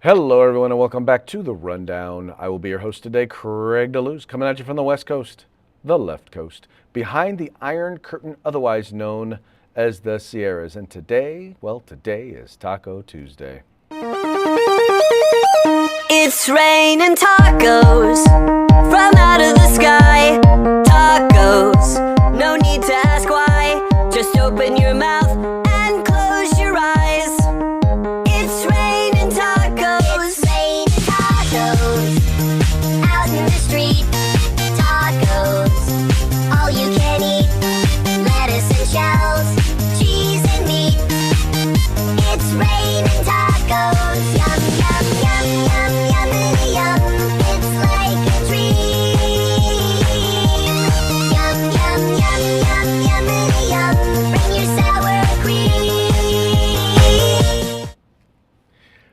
Hello, everyone, and welcome back to The Rundown. I will be your host today, Craig DeLuz, coming at you from the West Coast, the left coast, behind the Iron Curtain, otherwise known as the Sierras. And today, well, today is Taco Tuesday. It's raining tacos from out of the sky. Tacos, no need to ask why. Just open your mouth and close your eyes. It's raining tacos. It's raining tacos out in the street. Tacos, all you can eat. Lettuce and shells, cheese and meat. It's raining tacos. Yum, yum, yum, yum, yummity yum. It's like a dream. Yum, yum, yum, yum, yummity yum. Bring your sour cream.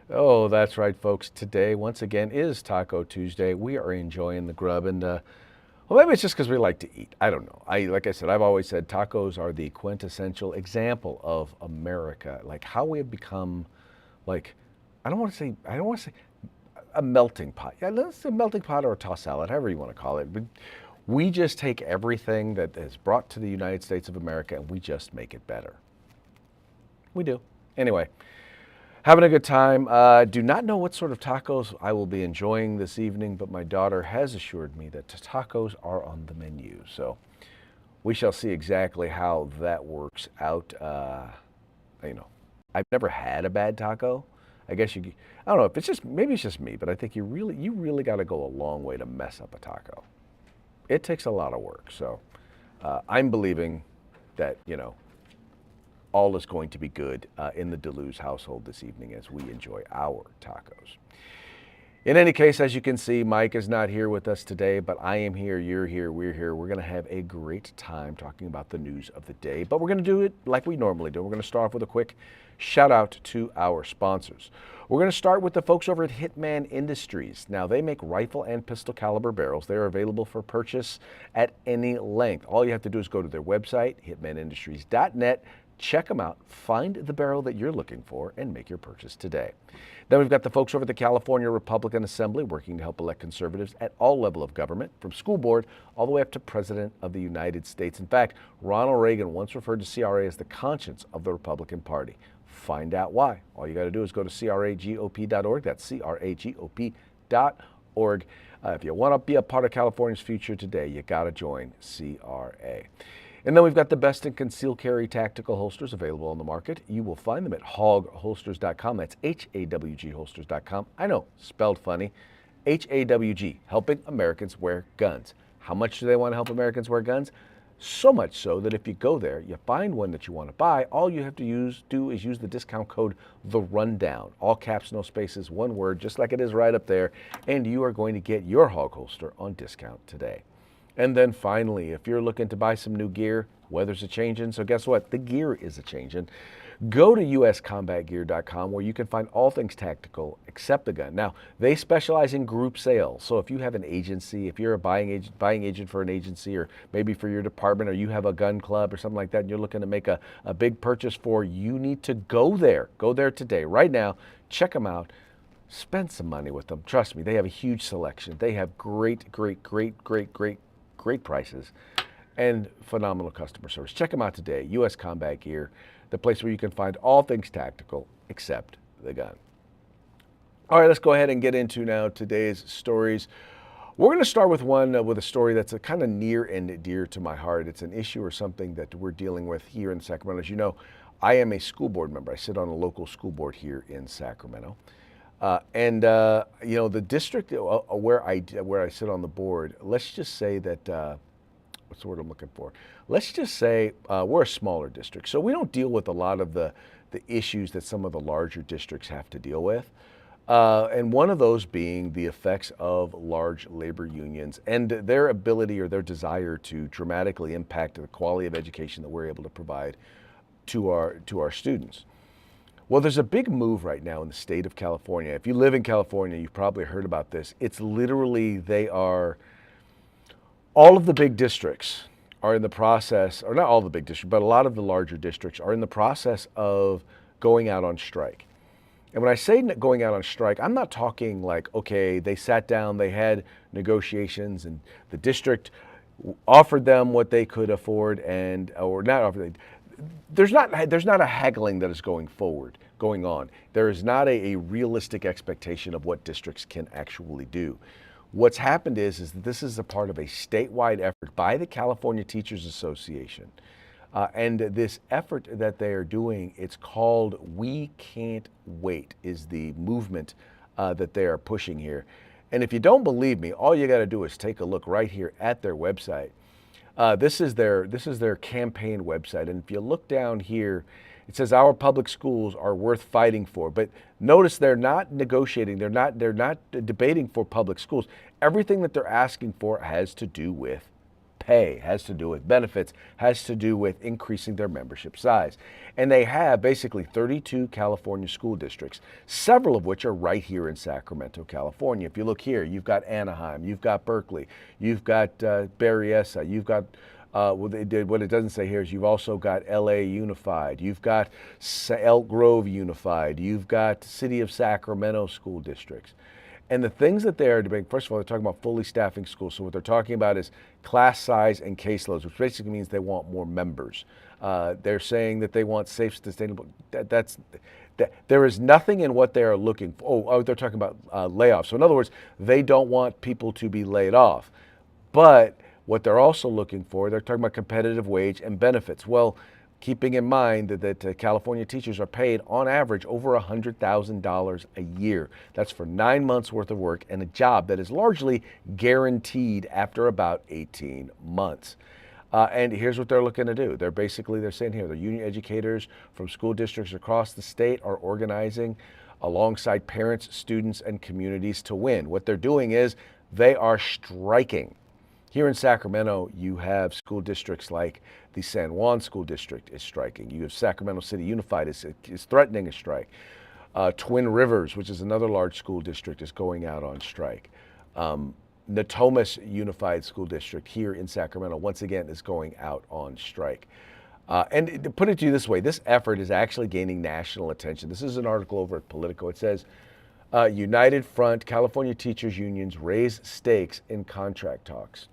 Oh, that's right, folks. Today, once again, is Taco Tuesday. We are enjoying the grub, and well, maybe it's just because we like to eat. I don't know. Like I said, I've always said tacos are the quintessential example of America, like how we have become, like, I don't want to say a melting pot. Yeah, let's say melting pot or a tossed salad, however you want to call it. But we just take everything that is brought to the United States of America and we just make it better. We do. Anyway. Having a good time. Do not know what sort of tacos I will be enjoying this evening, but my daughter has assured me that tacos are on the menu. So we shall see exactly how that works out. I've never had a bad taco. I don't know if maybe it's just me, but I think you really got to go a long way to mess up a taco. It takes a lot of work. So I'm believing that, all is going to be good in the DeLuz household this evening as we enjoy our tacos. In any case, as you can see, Mike is not here with us today, but I am here, you're here, we're here. We're going to have a great time talking about the news of the day, but we're going to do it like we normally do. We're going to start off with a quick shout out to our sponsors. We're going to start with the folks over at Hitman Industries. Now, they make rifle and pistol caliber barrels. They're available for purchase at any length. All you have to do is go to their website, hitmanindustries.net. Check them out, find the barrel that you're looking for, and make your purchase today. Then we've got the folks over at the California Republican Assembly working to help elect conservatives at all levels of government, from school board all the way up to President of the United States. In fact, Ronald Reagan once referred to CRA as the conscience of the Republican Party. Find out why. All you got to do is go to cragop.org. That's cragop.org. If you want to be a part of California's future today, you got to join CRA. And then we've got the best in concealed carry tactical holsters available on the market. You will find them at hawgholsters.com. That's HAWG holsters.com. I know, spelled funny. HAWG, helping Americans wear guns. How much do they want to help Americans wear guns? So much so that if you go there, you find one that you want to buy, all you have to do is use the discount code The Rundown. All caps, no spaces, one word, just like it is right up there. And you are going to get your hog holster on discount today. And then finally, if you're looking to buy some new gear, weather's a changing, so guess what? The gear is a changing. Go to uscombatgear.com where you can find all things tactical except the gun. Now, they specialize in group sales. So if you have an agency, if you're a buying agent for an agency, or maybe for your department, or you have a gun club or something like that, and you're looking to make a big purchase you need to go there. Go there today, right now. Check them out. Spend some money with them. Trust me, they have a huge selection. They have great prices and phenomenal customer service. Check them out today. U.S. Combat Gear, the place where you can find all things tactical except the gun. All right, let's go ahead and get into now today's stories. We're going to start with with a story that's a kind of near and dear to my heart. It's an issue or something that we're dealing with here in Sacramento. As you know, I am a school board member. I sit on a local school board here in Sacramento. The district where I sit on the board, let's just say that, what's the word I'm looking for? Let's just say we're a smaller district. So we don't deal with a lot of the issues that some of the larger districts have to deal with. And one of those being the effects of large labor unions and their ability or their desire to dramatically impact the quality of education that we're able to provide to our students. Well, there's a big move right now in the state of California. If you live in California, you've probably heard about this. It's literally, all of the big districts are in the process, or not all the big districts, but a lot of the larger districts are in the process of going out on strike. And when I say going out on strike, I'm not talking like, okay, they sat down, they had negotiations, and the district offered them what they could afford, and or not offered. There's not a haggling that is going on. There is not a realistic expectation of what districts can actually do. What's happened is that this is a part of a statewide effort by the California Teachers Association. And this effort that they are doing, it's called We Can't Wait, is the movement that they are pushing here. And if you don't believe me, all you got to do is take a look right here at their website. This is their campaign website, and if you look down here, it says our public schools are worth fighting for. But notice they're not negotiating. They're not debating for public schools. Everything that they're asking for has to do with pay, has to do with benefits, has to do with increasing their membership size. And they have basically 32 California school districts, several of which are right here in Sacramento, California. If you look here, you've got Anaheim, you've got Berkeley, you've got Berryessa, you've got what it doesn't say here is you've also got LA Unified, you've got Elk Grove Unified, you've got City of Sacramento school districts. And the things that they are debating, first of all, they're talking about fully staffing schools. So what they're talking about is class size and caseloads, which basically means they want more members. They're saying that they want safe, sustainable. There is nothing in what they are looking for. Oh, they're talking about layoffs. So in other words, they don't want people to be laid off. But what they're also looking for, they're talking about competitive wage and benefits. Well, keeping in mind that California teachers are paid on average over $100,000 a year. That's for 9 months worth of work and a job that is largely guaranteed after about 18 months. And here's what they're looking to do. They're saying here, the union educators from school districts across the state are organizing alongside parents, students, and communities to win. What they're doing is they are striking. Here in Sacramento, you have school districts like the San Juan School District is striking. You have Sacramento City Unified is threatening a strike. Twin Rivers, which is another large school district, is going out on strike. Natomas Unified School District here in Sacramento, once again, is going out on strike. And to put it to you this way, this effort is actually gaining national attention. This is an article over at Politico. It says, United Front, California teachers unions raise stakes in contract talks.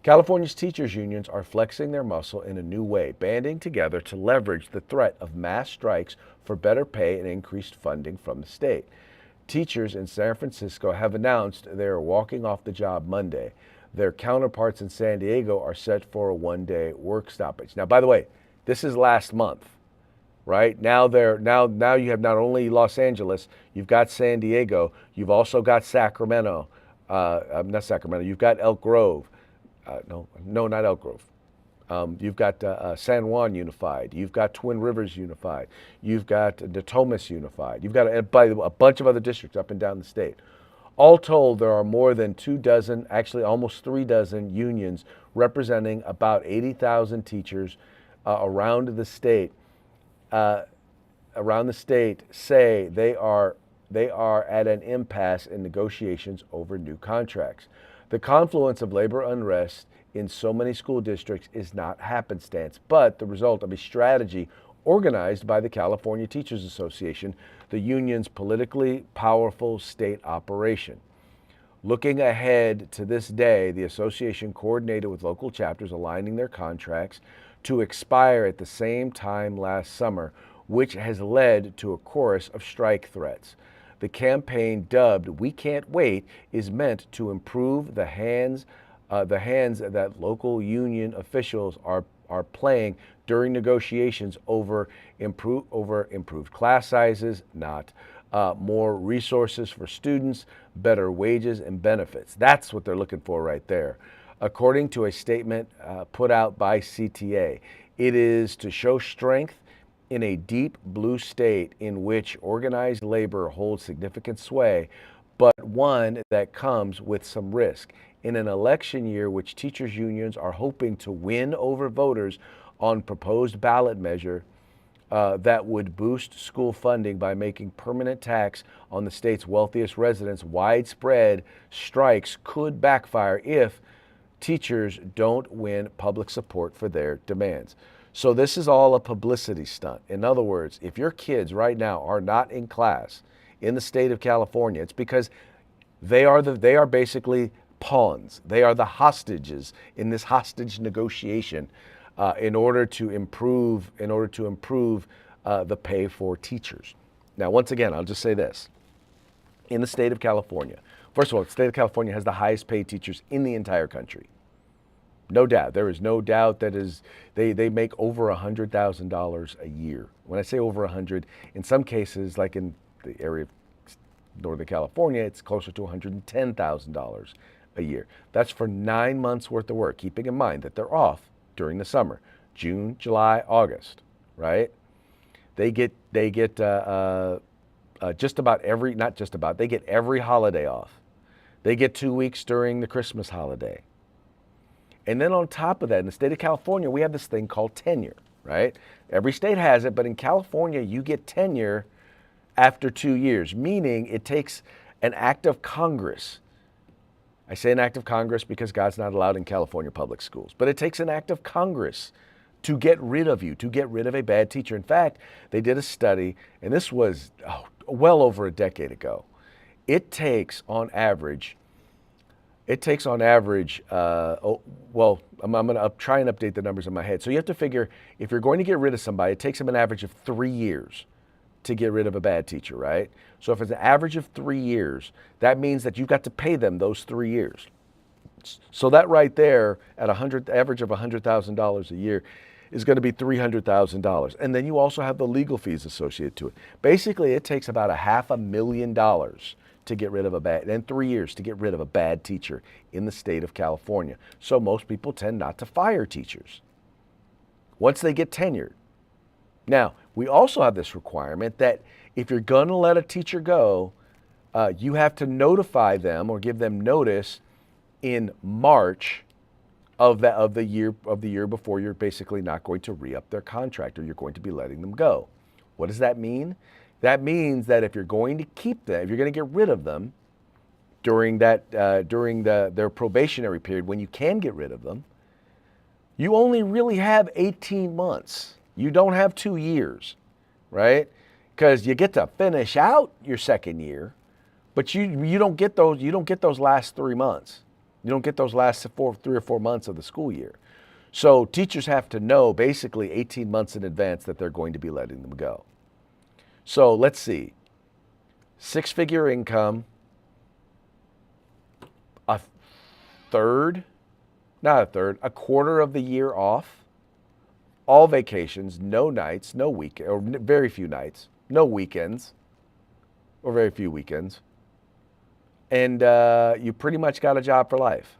California's teachers unions are flexing their muscle in a new way, banding together to leverage the threat of mass strikes for better pay and increased funding from the state. Teachers in San Francisco have announced they are walking off the job Monday. Their counterparts in San Diego are set for a one-day work stoppage. Now, by the way, this is last month, right? Now you have not only Los Angeles, you've got San Diego, you've also got Sacramento, not Sacramento, you've got Elk Grove. No, not Elk Grove. You've got San Juan Unified. You've got Twin Rivers Unified. You've got Natomas Unified. You've got a bunch of other districts up and down the state. All told, there are more than 24, actually almost 36 unions representing about 80,000 teachers around the state. Say they are at an impasse in negotiations over new contracts. The confluence of labor unrest in so many school districts is not happenstance, but the result of a strategy organized by the California Teachers Association, the union's politically powerful state operation. Looking ahead to this day, the association coordinated with local chapters aligning their contracts to expire at the same time last summer, which has led to a chorus of strike threats. The campaign, dubbed "We Can't Wait," is meant to improve the hands that local union officials are playing during negotiations over improved class sizes, not more resources for students, better wages and benefits. That's what they're looking for right there. According to a statement put out by CTA, it is to show strength in a deep blue state in which organized labor holds significant sway, but one that comes with some risk. In an election year which teachers unions are hoping to win over voters on proposed ballot measure that would boost school funding by making permanent tax on the state's wealthiest residents, widespread strikes could backfire if teachers don't win public support for their demands. So this is all a publicity stunt. In other words, if your kids right now are not in class, in the state of California. It's because they are basically pawns. They are the hostages in this hostage negotiation in order to improve the pay for teachers. Now, once again, I'll just say this. In the state of California, first of all, the state of California has the highest paid teachers in the entire country. No doubt. There is no doubt that they make over $100,000 a year. When I say over 100, in some cases, like in the area of Northern California, it's closer to $110,000 a year. That's for 9 months worth of work, keeping in mind that they're off during the summer, June, July, August, right? They get just about every, not just about, they get every holiday off. They get 2 weeks during the Christmas holiday. And then on top of that, in the state of California, we have this thing called tenure, right? Every state has it, but in California, you get tenure after 2 years, meaning it takes an act of Congress. I say an act of Congress because God's not allowed in California public schools, but it takes an act of Congress to get rid of you, to get rid of a bad teacher. In fact, they did a study, and this was well over a decade ago. It takes on average, I'm going to try and update the numbers in my head. So you have to figure, if you're going to get rid of somebody, it takes them an average of 3 years to get rid of a bad teacher, right? So if it's an average of 3 years, that means that you've got to pay them those 3 years. So that right there, at average of $100,000 a year, is going to be $300,000. And then you also have the legal fees associated to it. Basically, it takes about $500,000 to get rid of and 3 years to get rid of a bad teacher in the state of California. So most people tend not to fire teachers once they get tenured. Now, we also have this requirement that if you're going to let a teacher go, you have to notify them or give them notice in March of the year before you're basically not going to re-up their contract, or you're going to be letting them go. What does that mean? That means that if you're going to keep them, if you're going to get rid of them during their probationary period, when you can get rid of them, you only really have 18 months. You don't have 2 years, right? Because you get to finish out your second year, but you don't get those last 3 months. You don't get those last 3 or 4 months of the school year. So teachers have to know basically 18 months in advance that they're going to be letting them go. So let's see, 6-figure income, a quarter of the year off, all vacations, no nights, no weekend, or very few nights, no weekends, or very few weekends, and you pretty much got a job for life.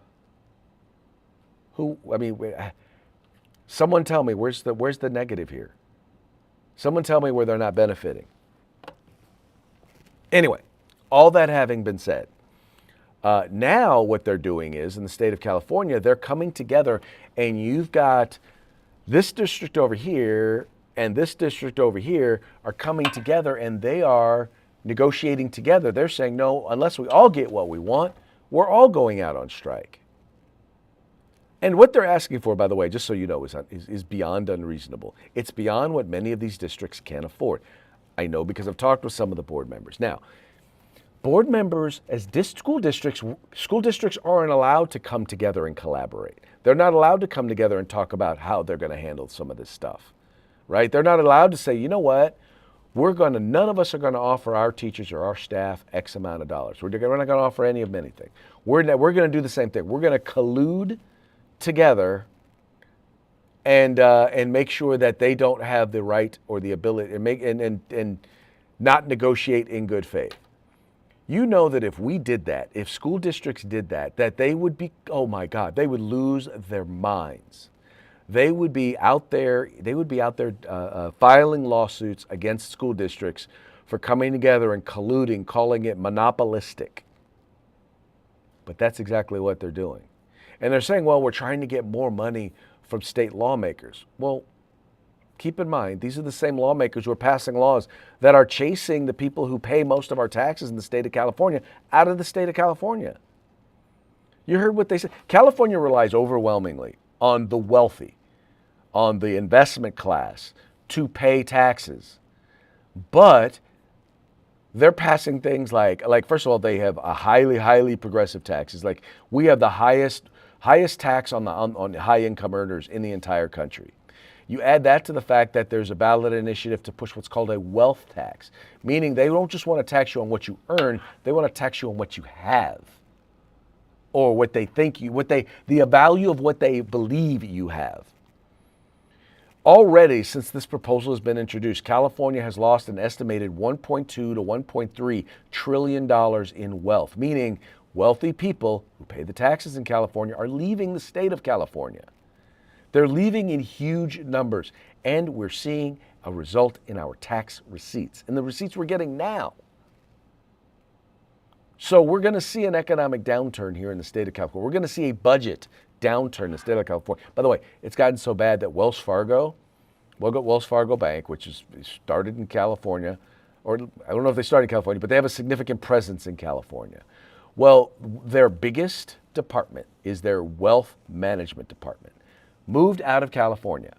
Someone tell me, where's the negative here? Someone tell me where they're not benefiting. Anyway, all that having been said, now what they're doing is, in the state of California, they're coming together, and you've got this district over here and this district over here are coming together, and they are negotiating together. They're saying, no, unless we all get what we want, we're all going out on strike. And what they're asking for, by the way, just so you know, is beyond unreasonable. It's beyond what many of these districts can afford. I know because I've talked with some of the board members. Now, board members, school districts aren't allowed to come together and collaborate. They're not allowed to come together and talk about how they're going to handle some of this stuff, right? They're not allowed to say, you know what, none of us are going to offer our teachers or our staff X amount of dollars. We're not going to offer any of them anything. We're going to do the same thing. We're going to collude together and make sure that they don't have the right or the ability and not negotiate in good faith. You know that if we did that, if school districts did that they would be, oh my God, they would lose their minds. They would be out there filing lawsuits against school districts for coming together and colluding, calling it monopolistic. But that's exactly what they're doing. And they're saying, well, we're trying to get more money from state lawmakers. Well, keep in mind, these are the same lawmakers who are passing laws that are chasing the people who pay most of our taxes in the state of California out of the state of California. You heard what they said. California relies overwhelmingly on the wealthy, on the investment class to pay taxes. But they're passing things like first of all, they have a highly progressive taxes. Like we have the highest tax on high income earners in the entire country. You add that to the fact that there's a ballot initiative to push what's called a wealth tax, meaning they don't just want to tax you on what you earn, they want to tax you on what you have, or what they think you, the value of what they believe you have. Already, since this proposal has been introduced, California has lost an estimated $1.2 to $1.3 trillion in wealth, meaning wealthy people who pay the taxes in California are leaving the state of California. They're leaving in huge numbers, and we're seeing a result in our tax receipts, in the receipts we're getting now. So we're going to see an economic downturn here in the state of California. We're going to see a budget downturn in the state of California. By the way, it's gotten so bad that Wells Fargo Bank, which is started in California, or I don't know if they started in California, but they have a significant presence in California. Well, their biggest department is their wealth management department. Moved out of California.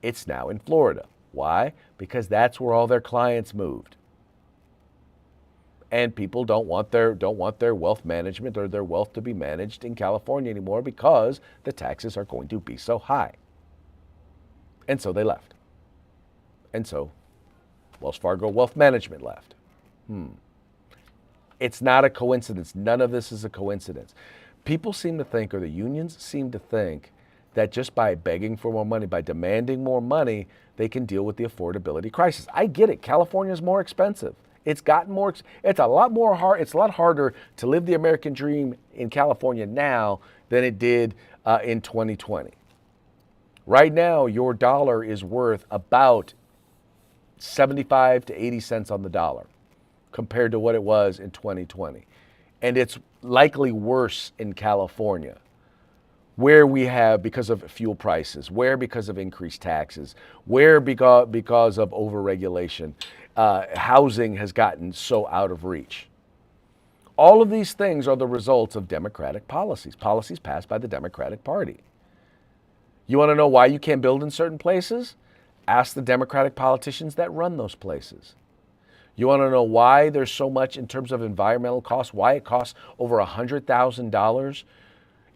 It's now in Florida. Why? Because that's where all their clients moved. And people don't want their wealth management or their wealth to be managed in California anymore because the taxes are going to be so high. And so they left. And so Wells Fargo Wealth Management left. It's not a coincidence. None of this is a coincidence. People seem to think, or the unions seem to think, that just by begging for more money, by demanding more money, they can deal with the affordability crisis. I get it. California is more expensive. It's gotten more, it's a lot more hard, it's a lot harder to live the American dream in California now than it did in 2020. Right now, your dollar is worth about 75 to 80 cents on the dollar compared to what it was in 2020. And it's likely worse in California, where we have, because of fuel prices, where because of increased taxes, where because of overregulation, housing has gotten so out of reach. All of these things are the results of Democratic policies passed by the Democratic Party. You want to know why you can't build in certain places? Ask the Democratic politicians that run those places. You want to know why there's so much in terms of environmental costs, why it costs over $100,000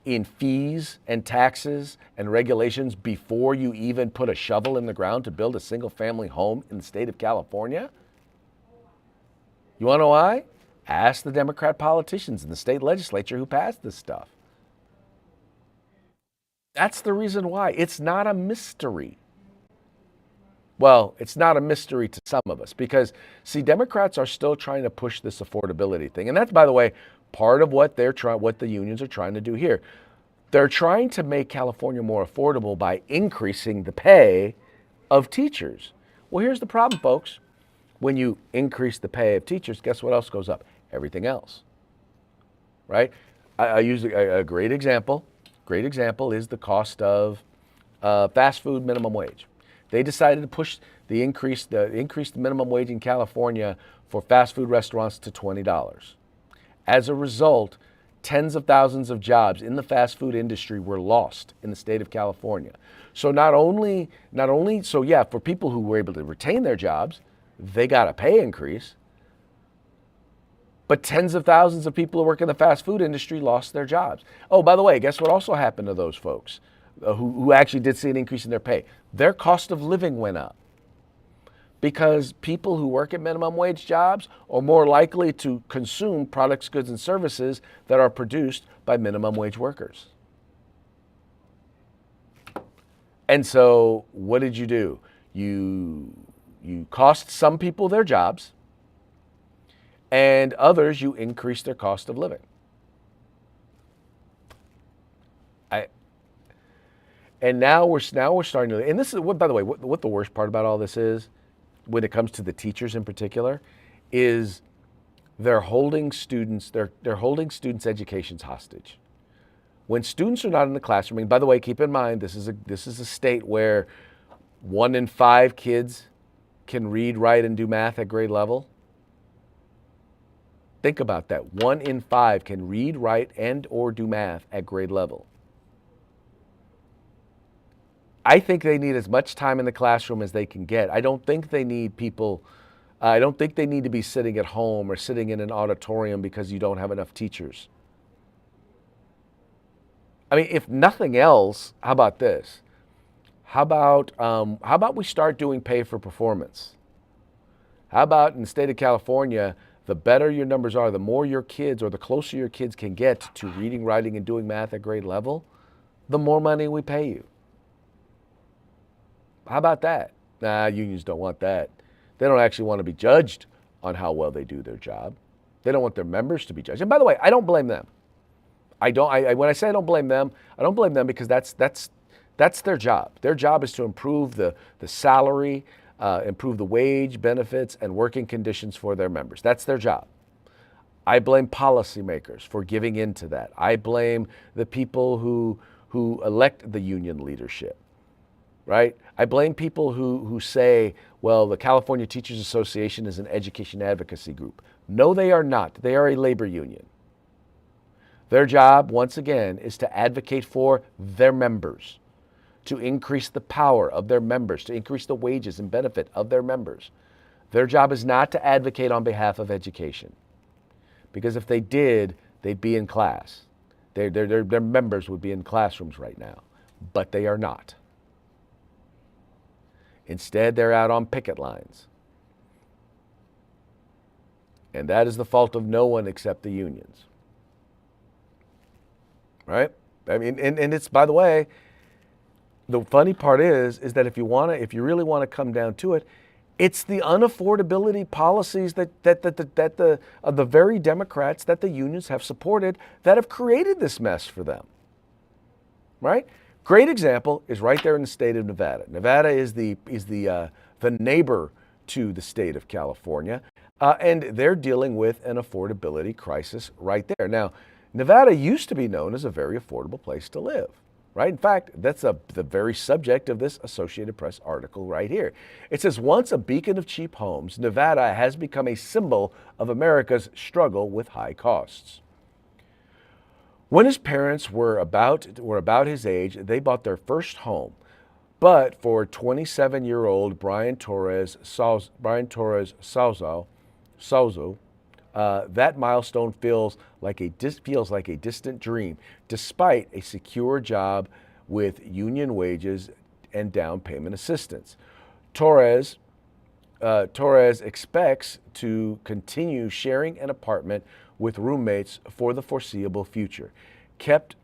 in fees and taxes and regulations before you even put a shovel in the ground to build a single family home in the state of California? You want to know why? Ask the Democrat politicians in the state legislature who passed this stuff. That's the reason why. It's not a mystery. Well, it's not a mystery to some of us because, see, Democrats are still trying to push this affordability thing. And that's, by the way, part of what what the unions are trying to do here. They're trying to make California more affordable by increasing the pay of teachers. Well, here's the problem, folks. When you increase the pay of teachers, guess what else goes up? Everything else, right? I use a great example. Great example is the cost of fast food minimum wage. They decided to push the increase the minimum wage in California for fast food restaurants to $20. As a result, tens of thousands of jobs in the fast food industry were lost in the state of California. So not only, for people who were able to retain their jobs, they got a pay increase, but tens of thousands of people who work in the fast food industry lost their jobs. Oh, by the way, guess what also happened to those folks who actually did see an increase in their pay? Their cost of living went up. Because people who work at minimum wage jobs are more likely to consume products, goods, and services that are produced by minimum wage workers. And so what did you do? You cost some people their jobs, and others you increase their cost of living. And now we're starting to, and this is what, by the way, what the worst part about all this is, when it comes to the teachers in particular, is they're holding students' educations hostage. When students are not in the classroom, and by the way, keep in mind, this is a state where 1 in 5 kids can read, write, and do math at grade level. Think about that. 1 in 5 can read, write, and or do math at grade level. I think they need as much time in the classroom as they can get. I don't think they need people I don't think they need to be sitting at home or sitting in an auditorium because you don't have enough teachers. I mean, if nothing else, how about this? How about we start doing pay for performance? How about in the state of California, the better your numbers are, the more your kids or the closer your kids can get to reading, writing, and doing math at grade level, the more money we pay you. How about that? Nah, unions don't want that. They don't actually want to be judged on how well they do their job. They don't want their members to be judged. And by the way, I don't blame them. When I say I don't blame them, I don't blame them because that's their job. Their job is to improve the salary, improve the wage, benefits, and working conditions for their members. That's their job. I blame policymakers for giving in to that. I blame the people who elect the union leadership, right? I blame people who say, well, the California Teachers Association is an education advocacy group. No, they are not. They are a labor union. Their job, once again, is to advocate for their members, to increase the power of their members, to increase the wages and benefit of their members. Their job is not to advocate on behalf of education, because if they did, they'd be in class. Their members would be in classrooms right now, but they are not. Instead, they're out on picket lines. And that is the fault of no one except the unions. Right? I mean, and it's, by the way, the funny part is that if you really want to come down to it, it's the unaffordability policies that the very Democrats that the unions have supported that have created this mess for them. Right? Great example is right there in the state of Nevada. Nevada is the neighbor to the state of California, and they're dealing with an affordability crisis right there. Now, Nevada used to be known as a very affordable place to live, right? In fact, that's the very subject of this Associated Press article right here. It says, once a beacon of cheap homes, Nevada has become a symbol of America's struggle with high costs. When his parents were about his age, they bought their first home. But for 27-year-old Brian Torres Souzo, that milestone feels like a distant dream, despite a secure job with union wages and down payment assistance. Torres expects to continue sharing an apartment with roommates for the foreseeable future, kept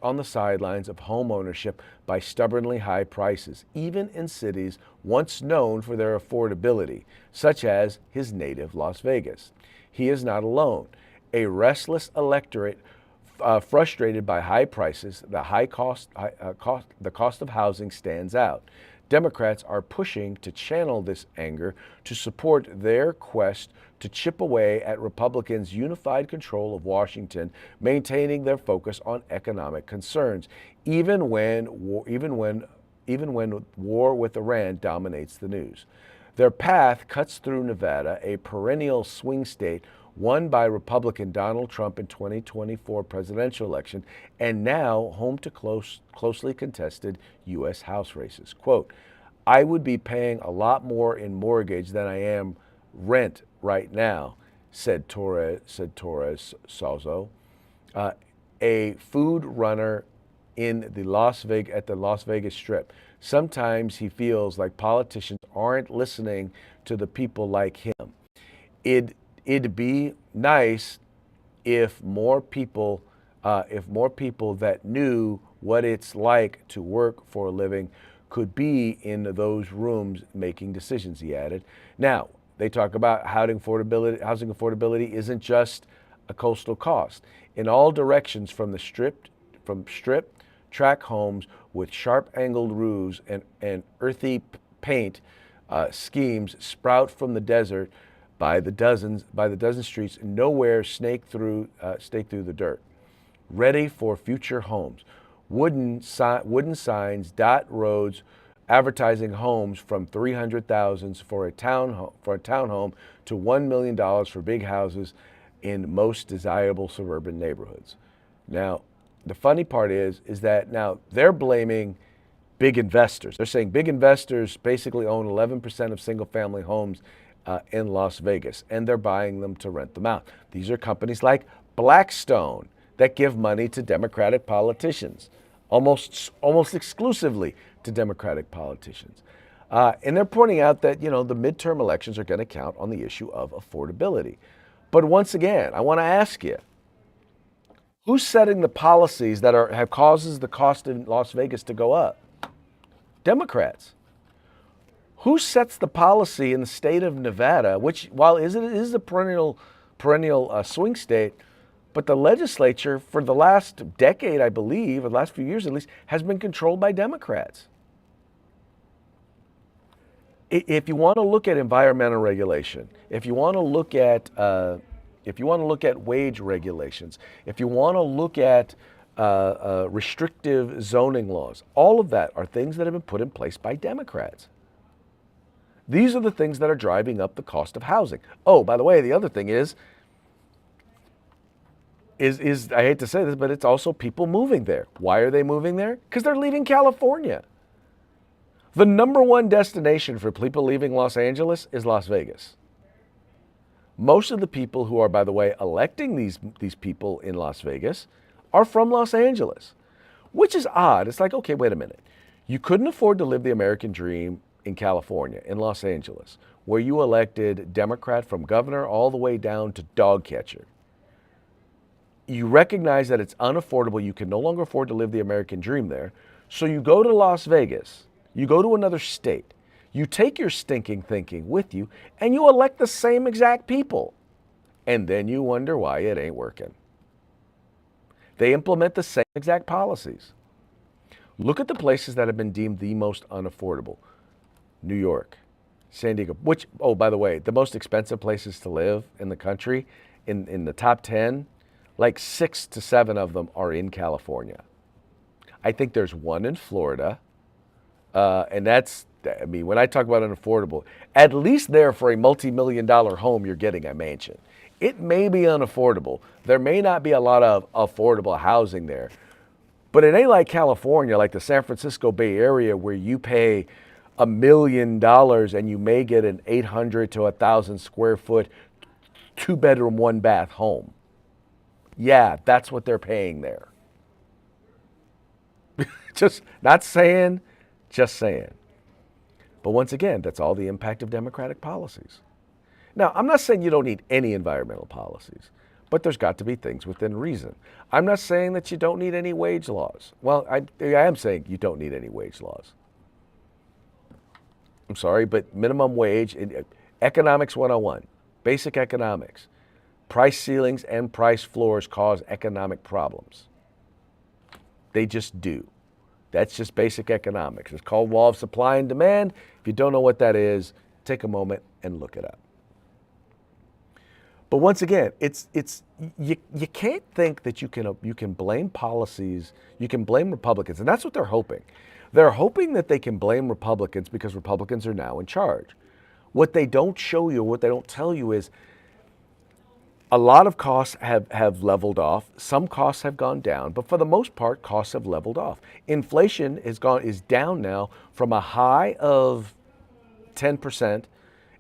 on the sidelines of home ownership by stubbornly high prices, even in cities once known for their affordability, such as his native Las Vegas. He is not alone. A restless electorate frustrated by high prices, the cost of housing stands out. Democrats are pushing to channel this anger to support their quest to chip away at Republicans' unified control of Washington, maintaining their focus on economic concerns, even when war with Iran dominates the news. Their path cuts through Nevada, a perennial swing state won by Republican Donald Trump in 2024 presidential election, and now home to closely contested U.S. House races. Quote, I would be paying a lot more in mortgage than I am rent right now, said Torres Souzo, a food runner at the Las Vegas Strip. Sometimes he feels like politicians aren't listening to the people like him. It'd be nice if more people that knew what it's like to work for a living could be in those rooms making decisions, he added. Now, they talk about housing affordability isn't just a coastal cost. In all directions from strip track homes with sharp angled roofs and earthy paint schemes sprout from the desert by the dozen streets, nowhere snake through the dirt. Ready for future homes. Wooden signs dot roads advertising homes from $300,000 for a townhome to $1 million for big houses in most desirable suburban neighborhoods. Now, the funny part is that now they're blaming big investors. They're saying big investors basically own 11% of single-family homes in Las Vegas, and they're buying them to rent them out. These are companies like Blackstone that give money to Democratic politicians, almost exclusively to Democratic politicians. And they're pointing out that, the midterm elections are going to count on the issue of affordability. But once again, I want to ask you, who's setting the policies that have causes the cost in Las Vegas to go up? Democrats. Who sets the policy in the state of Nevada, which, while it is a perennial swing state, but the legislature for the last decade, I believe, or the last few years at least, has been controlled by Democrats. If you want to look at environmental regulation, if you want to look at wage regulations, if you want to look at restrictive zoning laws, all of that are things that have been put in place by Democrats. These are the things that are driving up the cost of housing. Oh, by the way, the other thing is I hate to say this, but it's also people moving there. Why are they moving there? Because they're leaving California. The number one destination for people leaving Los Angeles is Las Vegas. Most of the people who are, by the way, electing these people in Las Vegas are from Los Angeles, which is odd. It's like, okay, wait a minute. You couldn't afford to live the American dream in California, in Los Angeles, where you elected Democrat from governor all the way down to dog catcher. You recognize that it's unaffordable. You can no longer afford to live the American dream there. So you go to Las Vegas, you go to another state, you take your stinking thinking with you, and you elect the same exact people. And then you wonder why it ain't working. They implement the same exact policies. Look at the places that have been deemed the most unaffordable. New York, San Diego, which, oh, by the way, the most expensive places to live in the country, in the top 10, like 6 to 7 of them are in California. I think there's one in Florida, and that's, I mean, when I talk about unaffordable, at least there for a multi-million-dollar home, you're getting a mansion. It may be unaffordable. There may not be a lot of affordable housing there, but it ain't like California, like the San Francisco Bay Area, where you pay $1 million and you may get an 800 to 1,000 square foot, 2-bedroom, 1-bath home. Yeah, that's what they're paying there. Just not saying, just saying. But once again, that's all the impact of Democratic policies. Now, I'm not saying you don't need any environmental policies, but there's got to be things within reason. I'm not saying that you don't need any wage laws. Well, I am saying you don't need any wage laws. I'm sorry, but minimum wage, economics 101, basic economics. Price ceilings and price floors cause economic problems. They just do. That's just basic economics. It's called law of supply and demand. If you don't know what that is, take a moment and look it up. But once again, you can't think that you can blame policies, you can blame Republicans, and that's what they're hoping. They're hoping that they can blame Republicans because Republicans are now in charge. What they don't show you, what they don't tell you is a lot of costs have leveled off. Some costs have gone down, but for the most part, costs have leveled off. Inflation is down now from a high of 10%.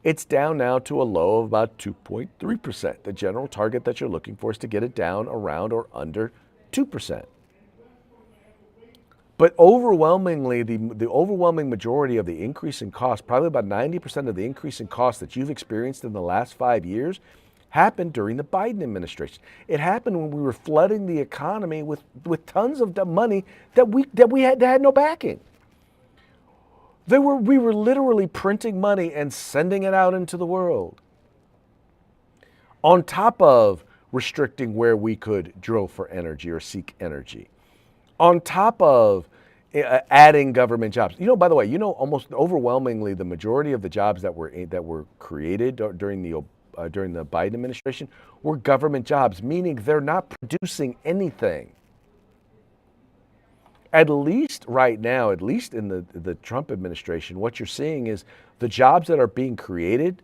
It's down now to a low of about 2.3%. The general target that you're looking for is to get it down around or under 2%. But overwhelmingly, the overwhelming majority of the increase in cost, probably about 90% of the increase in cost that you've experienced in the last 5 years, happened during the Biden administration. It happened when we were flooding the economy with tons of money that had no backing. We were literally printing money and sending it out into the world. On top of restricting where we could drill for energy or seek energy. On top of adding government jobs. By the way, almost overwhelmingly the majority of the jobs that were created during the Biden administration were government jobs, meaning they're not producing anything. At least right now, at least in the Trump administration, what you're seeing is the jobs that are being created,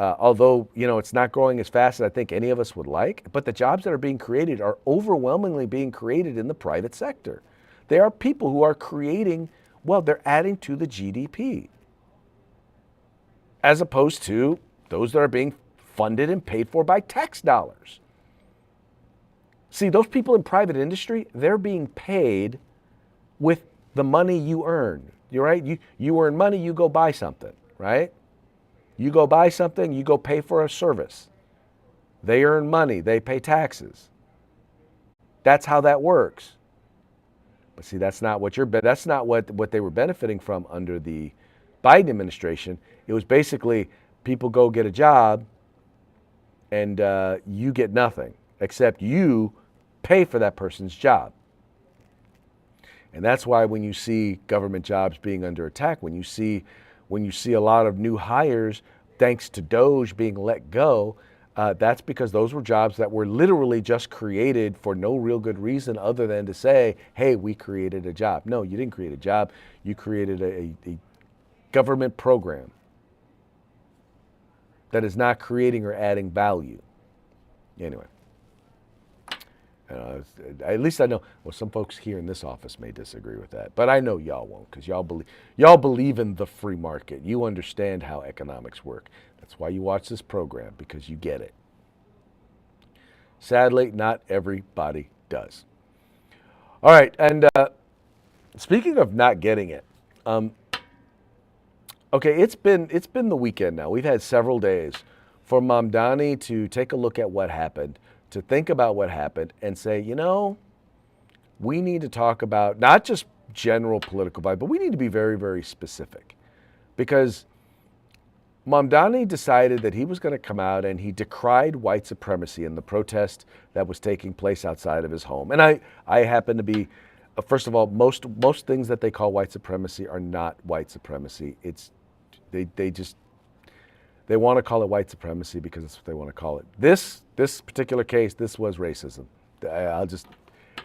although, it's not growing as fast as I think any of us would like, but the jobs that are being created are overwhelmingly being created in the private sector. They are people who are creating, they're adding to the GDP. As opposed to those that are being funded and paid for by tax dollars. See, those people in private industry, they're being paid with the money you earn. You're right. You earn money, you go buy something, right? You go buy something, you go pay for a service. They earn money, they pay taxes. That's how that works. But see, that's not what what they were benefiting from under the Biden administration. It was basically people go get a job and you get nothing except you pay for that person's job. And that's why when you see government jobs being under attack, when you see a lot of new hires, thanks to Doge being let go, that's because those were jobs that were literally just created for no real good reason other than to say, hey, we created a job. No, you didn't create a job. You created a government program that is not creating or adding value. Anyway. At least I know, well, some folks here in this office may disagree with that, but I know y'all won't, because y'all believe in the free market. You understand how economics work. That's why you watch this program, because you get it. Sadly, not everybody does. All right, and speaking of not getting it, okay, it's been the weekend now. We've had several days for Mamdani to take a look at what happened, to think about what happened and say, we need to talk about not just general political vibe, but we need to be very, very specific. Because Mamdani decided that he was going to come out and he decried white supremacy in the protest that was taking place outside of his home. And I happen to be, first of all, most things that they call white supremacy are not white supremacy. They want to call it white supremacy because that's what they want to call it. This particular case, this was racism.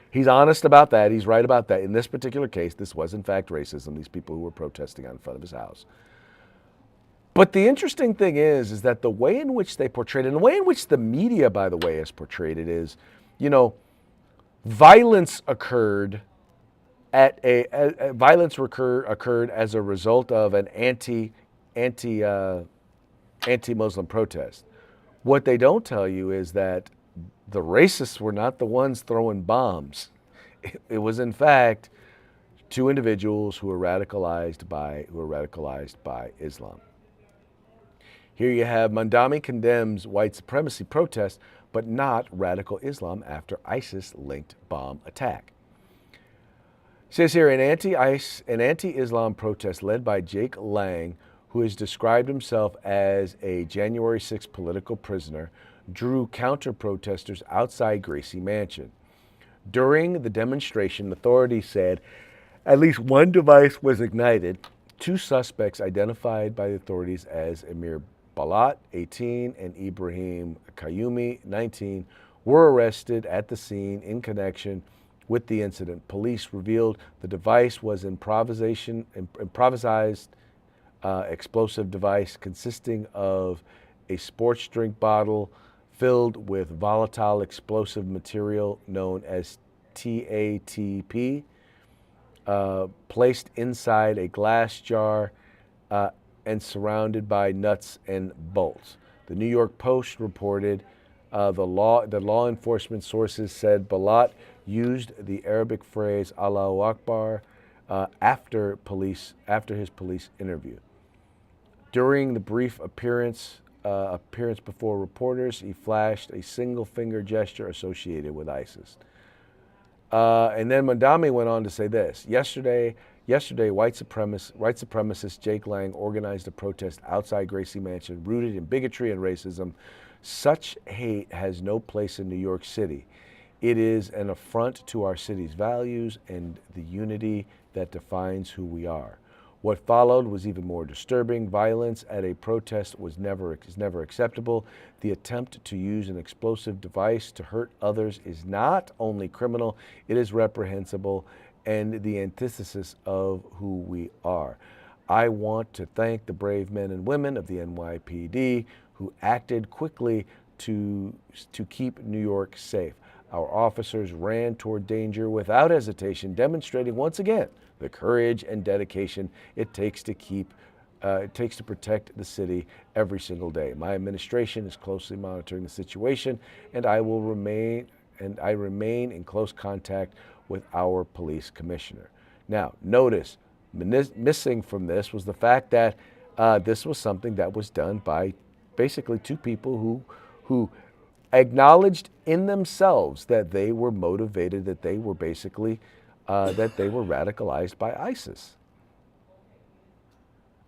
He's honest about that. He's right about that. In this particular case, this was in fact racism, these people who were protesting out in front of his house. But the interesting thing is that the way in which they portrayed it, and the way in which the media, by the way, has portrayed it is, violence occurred occurred as a result of an anti-Muslim protest. What they don't tell you is that the racists were not the ones throwing bombs. It was in fact two individuals who were radicalized by Islam. Here you have Mamdani condemns white supremacy protests, but not radical Islam after ISIS-linked bomb attack. It says here, an anti-Islam protest led by Jake Lang, who has described himself as a January 6th political prisoner, drew counter-protesters outside Gracie Mansion. During the demonstration, authorities said at least one device was ignited. Two suspects identified by the authorities as Amir Balat, 18, and Ibrahim Kayumi, 19, were arrested at the scene in connection with the incident. Police revealed the device was improvised explosive device consisting of a sports drink bottle filled with volatile explosive material known as TATP, placed inside a glass jar and surrounded by nuts and bolts. The New York Post reported the law enforcement sources said Balat used the Arabic phrase Allahu Akbar after his police interview. During the brief appearance before reporters, he flashed a single finger gesture associated with ISIS. And then Mamdani went on to say this: Yesterday, white supremacist Jake Lang organized a protest outside Gracie Mansion rooted in bigotry and racism. Such hate has no place in New York City. It is an affront to our city's values and the unity that defines who we are. What followed was even more disturbing. Violence at a protest is never acceptable. The attempt to use an explosive device to hurt others is not only criminal, it is reprehensible and the antithesis of who we are. I want to thank the brave men and women of the NYPD who acted quickly to keep New York safe. Our officers ran toward danger without hesitation, demonstrating once again the courage and dedication it takes to keep it takes to protect the city every single day. My administration is closely monitoring the situation, and I remain in close contact with our police commissioner. Now, notice, missing from this was the fact that this was something that was done by basically two people who acknowledged in themselves that they were motivated, that they were basically that they were radicalized by ISIS.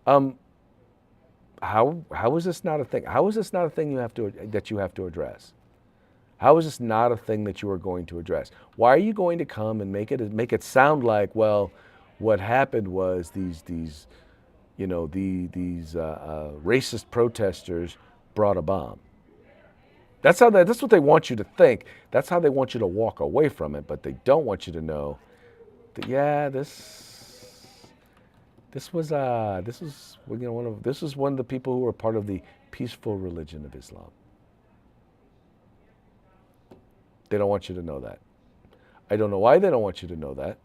How is this not a thing? How is this not a thing that you have to address? How is this not a thing that you are going to address? Why are you going to come and make it sound like, well, what happened was these racist protesters brought a bomb? That's what they want you to think. That's how they want you to walk away from it. But they don't want you to know that, yeah, this was one of the people who were part of the peaceful religion of Islam. They don't want you to know that. I don't know why they don't want you to know that,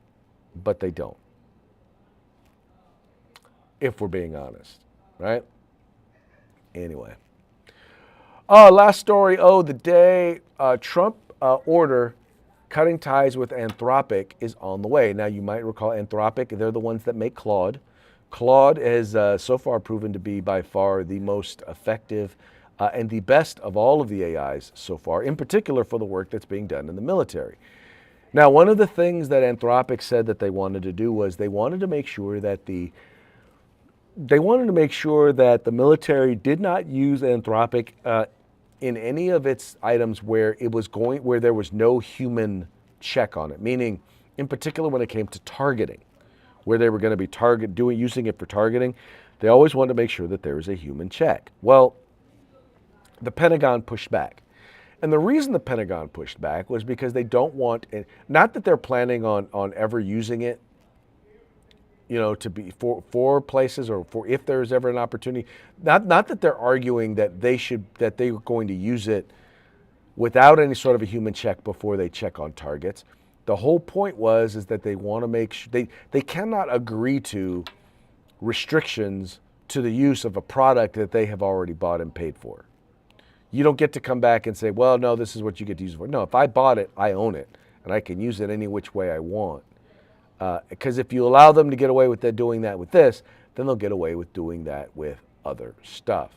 but they don't. If we're being honest, right? Anyway. Last story, the day. Trump order cutting ties with Anthropic is on the way. Now, you might recall Anthropic, they're the ones that make Claude. Claude has so far proven to be by far the most effective and the best of all of the AIs so far, in particular for the work that's being done in the military. Now, one of the things that Anthropic said that they wanted to do was they wanted to make sure that the military did not use Anthropic in any of its items where there was no human check on it. Meaning, in particular, when it came to targeting, where they were going to be using it for targeting, they always wanted to make sure that there was a human check. Well, the Pentagon pushed back. And the reason the Pentagon pushed back was because they don't want it, not that they're planning on ever using it, to be for places or for if there's ever an opportunity. Not that they're arguing that they were going to use it without any sort of a human check before they check on targets. The whole point is that they want to make sure they cannot agree to restrictions to the use of a product that they have already bought and paid for. You don't get to come back and say, well, no, this is what you get to use it for. No, if I bought it, I own it, and I can use it any which way I want. Because if you allow them to get away with doing that with this, then they'll get away with doing that with other stuff.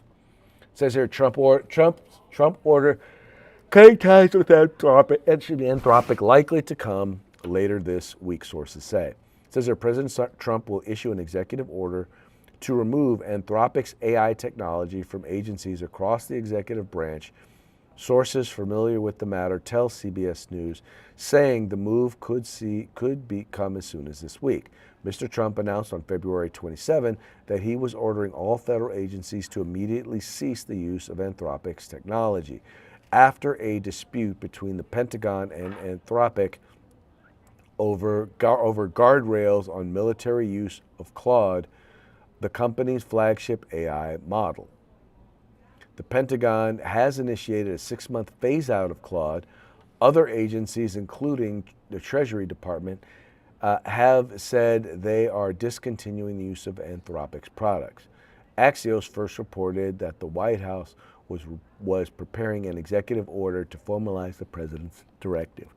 It says here, Trump order cutting ties with Anthropic likely to come later this week, sources say. It says here, President Trump will issue an executive order to remove Anthropic's AI technology from agencies across the executive branch. Sources familiar with the matter tell CBS News, saying the move could come as soon as this week. Mr. Trump announced on February 27 that he was ordering all federal agencies to immediately cease the use of Anthropic's technology after a dispute between the Pentagon and Anthropic over guardrails on military use of Claude, the company's flagship AI model. The Pentagon has initiated a 6-month phase-out of Claude. Other agencies, including the Treasury Department, have said they are discontinuing the use of Anthropic's products. Axios first reported that the White House was preparing an executive order to formalize the president's directive.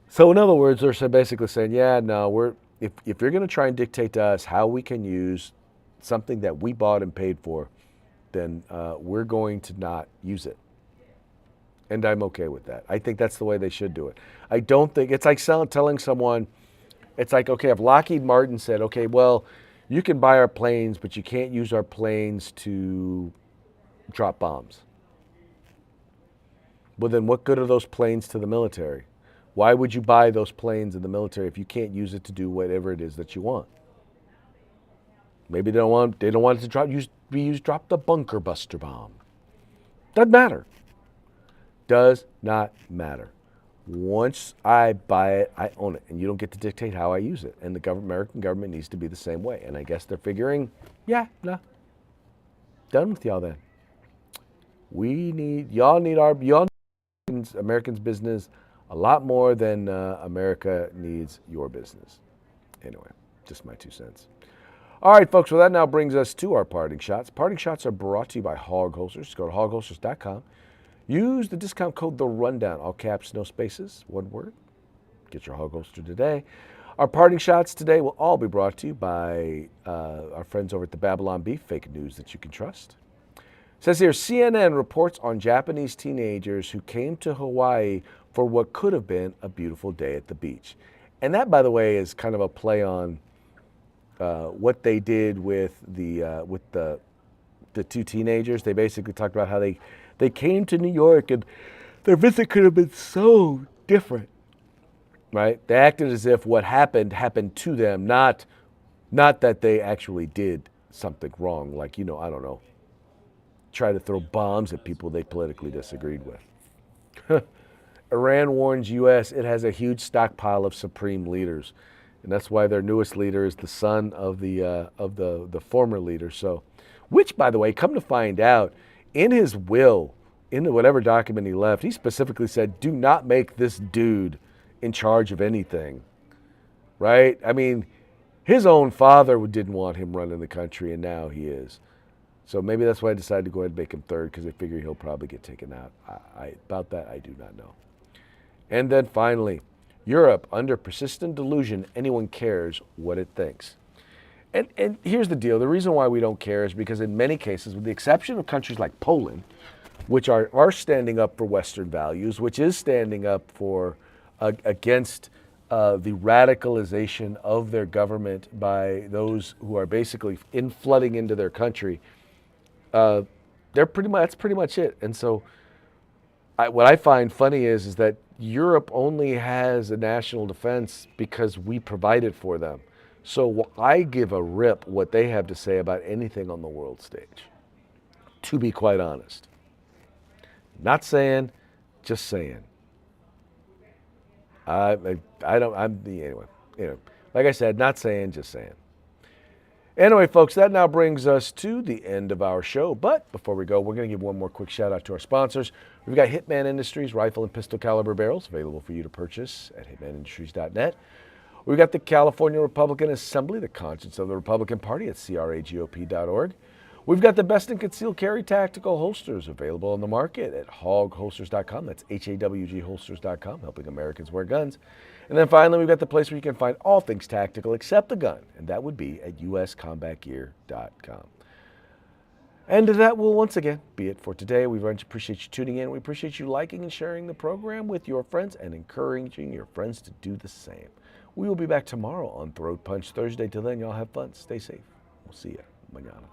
So in other words, they're basically saying, yeah, no, if you're going to try and dictate to us how we can use something that we bought and paid for, then we're going to not use it. And I'm okay with that. I think that's the way they should do it. I don't think, it's like telling someone, it's like, okay, if Lockheed Martin said, okay, well, you can buy our planes, but you can't use our planes to drop bombs. Well, then what good are those planes to the military? Why would you buy those planes in the military if you can't use it to do whatever it is that you want? Maybe they don't want it to drop the bunker buster bomb. Doesn't matter. Does not matter. Once I buy it, I own it, and you don't get to dictate how I use it. And the American government needs to be the same way. And I guess they're figuring, yeah, no, done with y'all then. Y'all need Americans' business a lot more than America needs your business. Anyway, just my 2 cents. All right, folks, well, that now brings us to our parting shots. Parting shots are brought to you by Hog Holsters. Go to hogholsters.com. Use the discount code The Rundown, all caps, no spaces, one word. Get your Hog Holster today. Our parting shots today will all be brought to you by our friends over at the Babylon Beef, fake news that you can trust. It says here, CNN reports on Japanese teenagers who came to Hawaii for what could have been a beautiful day at the beach. And that, by the way, is kind of a play on what they did with the two teenagers. They basically talked about how they came to New York and their visit could have been so different, right? They acted as if what happened to them, not that they actually did something wrong, like, I don't know, try to throw bombs at people they politically disagreed with. Iran warns U.S. it has a huge stockpile of supreme leaders. And that's why their newest leader is the son of the former leader. So, which, by the way, come to find out, in his will, in whatever document he left, he specifically said, do not make this dude in charge of anything, right? I mean, his own father didn't want him running the country, and now he is. So maybe that's why I decided to go ahead and make him third, because I figure he'll probably get taken out. About that, I do not know. And then finally, Europe, under persistent delusion, anyone cares what it thinks. And here's the deal. The reason why we don't care is because in many cases, with the exception of countries like Poland, which are standing up for Western values, which is standing up for against the radicalization of their government by those who are basically flooding into their country, that's pretty much it. And so what I find funny is that Europe only has a national defense because we provide it for them. So I give a rip what they have to say about anything on the world stage, to be quite honest. Not saying, just saying. Anyway, like I said, not saying, just saying. Anyway, folks, that now brings us to the end of our show. But before we go, we're going to give one more quick shout out to our sponsors. We've got Hitman Industries rifle and pistol caliber barrels available for you to purchase at hitmanindustries.net. We've got the California Republican Assembly, the conscience of the Republican Party, at cragop.org. We've got the best in concealed carry tactical holsters available on the market at hogholsters.com. That's HAWG holsters.com, helping Americans wear guns. And then finally, we've got the place where you can find all things tactical except the gun, and that would be at uscombatgear.com. And that will once again be it for today. We very much appreciate you tuning in. We appreciate you liking and sharing the program with your friends and encouraging your friends to do the same. We will be back tomorrow on Throat Punch Thursday. Till then, y'all have fun. Stay safe. We'll see you mañana.